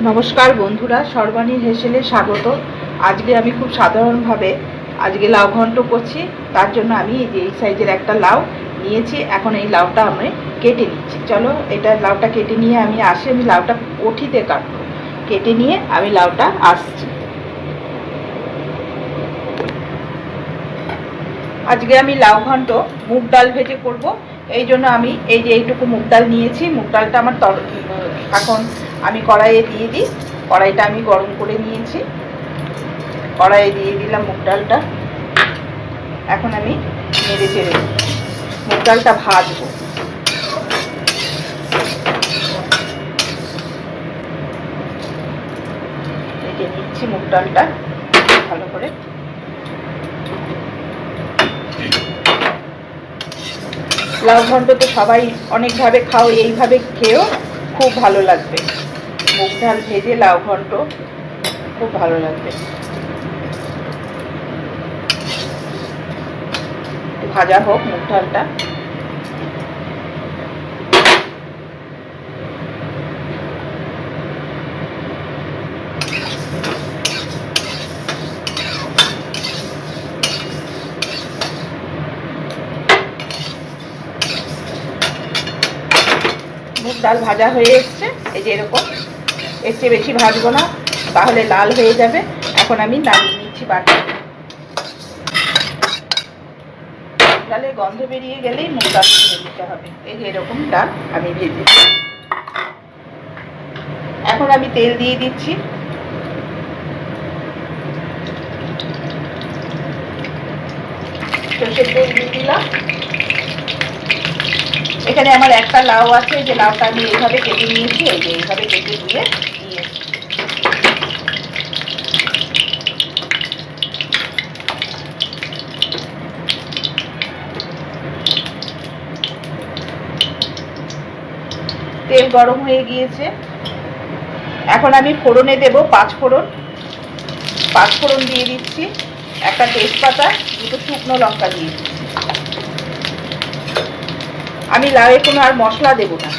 নমস্কার বন্ধুরা, সর্বাণীর হেসেলে স্বাগত। আজকে আমি খুব সাধারণভাবে আজকে লাউ ঘন্ট করছি। তার জন্য আমি এই সাইজের একটা লাউ নিয়েছি। এখন এই লাউটা আমি কেটে নিচ্ছি। চলো এটা লাউটা কেটে নিয়ে আমি আসি। আমি লাউটা কঠিতে কাটবো, কেটে নিয়ে আমি লাউটা আসছি। আজকে আমি লাউ ঘন্ট মুগ ডাল ভেজে করব। এই জন্য আমি এই যে এইটুকু মুগ ডাল নিয়েছি। মুগ ডালটা আমার এখন আমি কড়াইয়ে দিয়ে দিই। কড়াইটা আমি গরম করে নিয়েছি, কড়াইয়ে দিয়ে দিলাম মুগ ডালটা। এখন আমি নেড়ে চেড়ে মুগ ডালটা ভাজবো। ভেজে নিচ্ছি মুগ ডালটা ভালো করে। লাউ ঘন্ট তো সবাই অনেকভাবে খাও, এইভাবে খেয়েও খুব ভালো লাগবে। মুগ ডাল ভেজে লাউ ঘন্ট খুব ভালো লাগবে। ভাজা হোক মুগ ডালটা। মুগ ডাল ভাজা হয়ে এসছে, এই যে এরকম। এর চেয়ে বেশি ভাজবো না, তাহলে লাল হয়ে যাবে। এখন আমি নামিয়ে নিচ্ছি বাটি। ডালে গন্ধ বেরিয়ে গেলেই মুগ ডাল ভেজে দিতে হবে। এই যে এরকম ডাল আমি ভেজে। এখন আমি তেল দিয়ে দিচ্ছি। সরষের তেল দিয়ে দিলাম। এখানে আমার একটা লাউ আছে, যে লাউটা আমি এইভাবে কেটে নিয়েছি। এই যে এইভাবে কেটে দিয়ে নিয়েছি। তেল গরম হয়ে গিয়েছে। এখন আমি ফোড়নে দেব পাঁচফোড়ন। পাঁচফোড়ন দিয়ে দিচ্ছি, একটা তেজপাতা, দুটো শুকনো লঙ্কা দিয়ে দিচ্ছি। আমি লাউয়ে কোনো আর মশলা দেব না।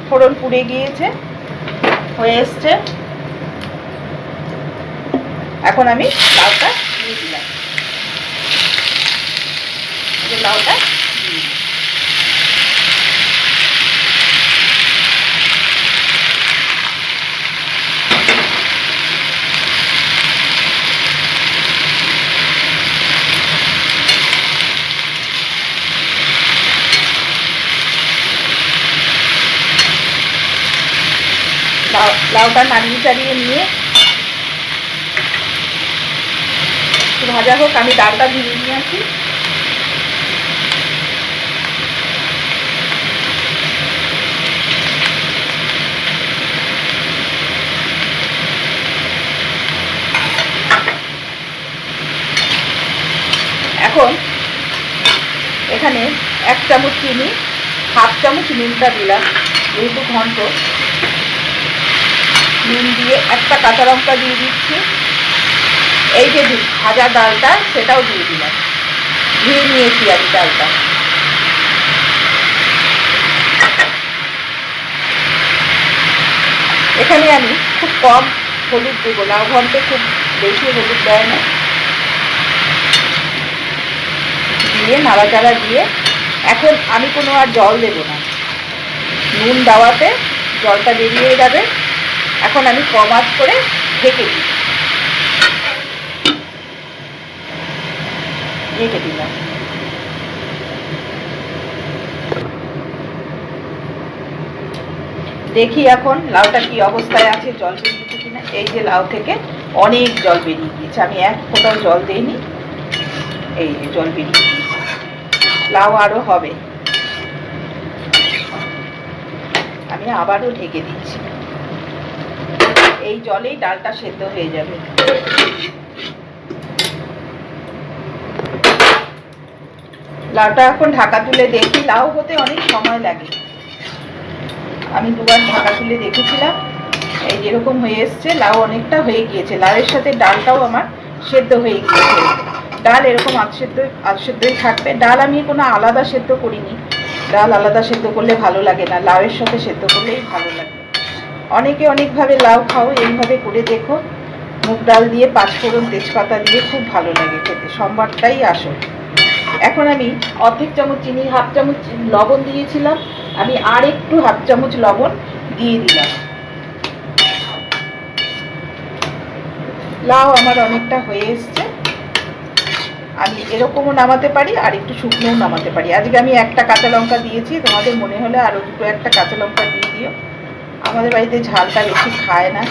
ফোড়ন পুড়ে গিয়েছে, হয়ে এসছে। এখন আমি লাউটা দিয়ে দিলাম। লাউটা দিয়ে দিই। লাউটা নাড়িয়ে চাড়িয়ে নিয়ে একটু ভাজা হোক, আমি ডালটা ভিজিয়ে নিয়ে আসি। এখন এখানে 1 চামচ চিনি, হাফ চামচ নুনটা দিলাম, যেহেতু ঘন্ট। নুন দিয়ে একটা কাঁচা লঙ্কা দিয়ে দিচ্ছি। এই যে ভাজা ডালটা সেটাও দিয়ে দিলাম। ধুয়ে নিয়েছি আমি ডালটা। এখানে আমি খুব কম হলুদ দেবো, লাউ ঘন্টে খুব বেশি হলুদ দেয় না। দিয়ে নাড়াচাড়া দিয়ে এখন আমি কোনো আর জল দেব না। নুন দেওয়াতে জলটা বেরিয়ে যাবে। এখন আমি কম আঁচ করে ঢেকে দিই। ঢেকে দিলাম। দেখি এখন লাউটা কি অবস্থায় আছে, জল বেরিয়েছে কিনা। এই যে লাউ থেকে অনেক জল বেরিয়ে গিয়েছে, আমি এক ফোঁটাও জল দিইনি। এই যে জল বেরিয়ে গিয়েছে, লাউ আরো হবে। আমি আবারও ঢেকে দিচ্ছি। এই জলেই ডালটা সেদ্ধ হয়ে যাবে। লাউটা এখন ঢাকা তুলে দেখি। লাউ হতে অনেক সময় লাগে, আমি দুবার ঢাকা তুলে দেখেছিলাম। এই যেরকম হয়ে এসছে, লাউ অনেকটা হয়ে গিয়েছে। লাউয়ের সাথে ডালটাও আমার সেদ্ধ হয়ে গিয়েছে। ডাল এরকম আধ সেদ্ধই থাকবে। ডাল আমি কোনো আলাদা সেদ্ধ করিনি, ডাল আলাদা সেদ্ধ করলে ভালো লাগে না, লাউয়ের সাথে সেদ্ধ করলেই ভালো লাগে। অনেকে অনেকভাবে লাউ খাও, এইভাবে করে দেখো। মুগ ডাল দিয়ে পাঁচফোড়ন তেজপাতা দিয়ে খুব ভালো লাগে খেতে, সম্বারটাই আসল। এখন আমি অর্ধেক চামচ চিনি, হাফ চামচ লবণ দিয়েছিলাম, আমি আর একটু হাফ চামচ লবণ দিয়ে দিলাম। লাউ আমার অনেকটা হয়ে এসছে, আমি এরকমও নামাতে পারি আর একটু শুকনোও নামাতে পারি। আজকে আমি একটা কাঁচা লঙ্কা দিয়েছি, তোমাদের মনে হলে আরও দুটো একটা কাঁচা লঙ্কা দিয়ে দিও। আমাদের বাড়িতে ঝালটা বেশি খায় না,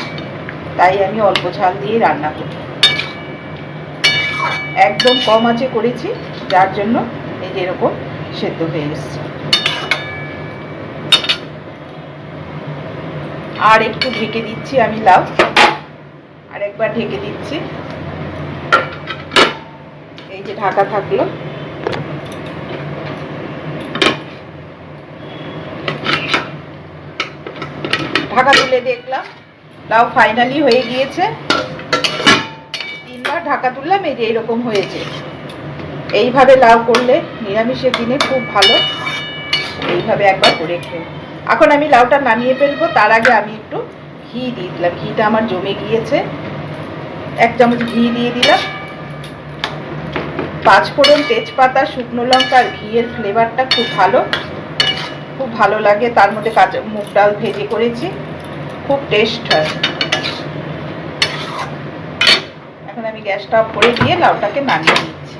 তাই আমি অল্প ঝাল দিয়ে রান্না করি। একদম কম আঁচে করেছি, যার জন্য এই যে এরকম সেদ্ধ হয়ে এসছে। আর একটু ঢেকে দিচ্ছি আমি লাউ, আর একবার ঢেকে দিচ্ছি। এই যে ঢাকা থাকলো। ঢাকা তুলে দেখলাম লাউ ফাইনালি হয়ে গিয়েছে। 3বার ঢাকা তুললাম, এই যে এরকম হয়েছে। এইভাবে লাউ করলে নিরামিষের দিনে খুব ভালো, এইভাবে একবার করে খেয়ে। এখন আমি লাউটা নামিয়ে ফেলবো, তার আগে আমি একটু ঘি দিয়ে দিলাম। ঘিটা আমার জমে গিয়েছে, 1 চামচ ঘি দিয়ে দিলাম। পাঁচফোড়ন তেজপাতা শুকনো লঙ্কা আর ঘিয়ের ফ্লেভারটা খুব ভালো লাগে। তার মধ্যে কাঁচা মুগ ডাল ভেজে করেছি, খুব টেস্ট হয়। এখন আমি গ্যাসটা অফ করে দিয়ে লাউটাকে নামিয়ে দিচ্ছি।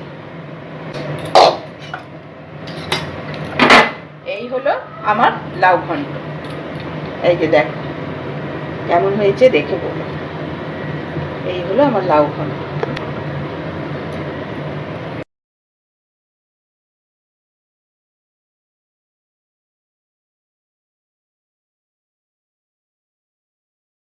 এই হলো আমার লাউ ঘন্ট। এই যে দেখো কেমন হয়েছে, দেখে বলো। এই হলো আমার লাউ ঘন্ট।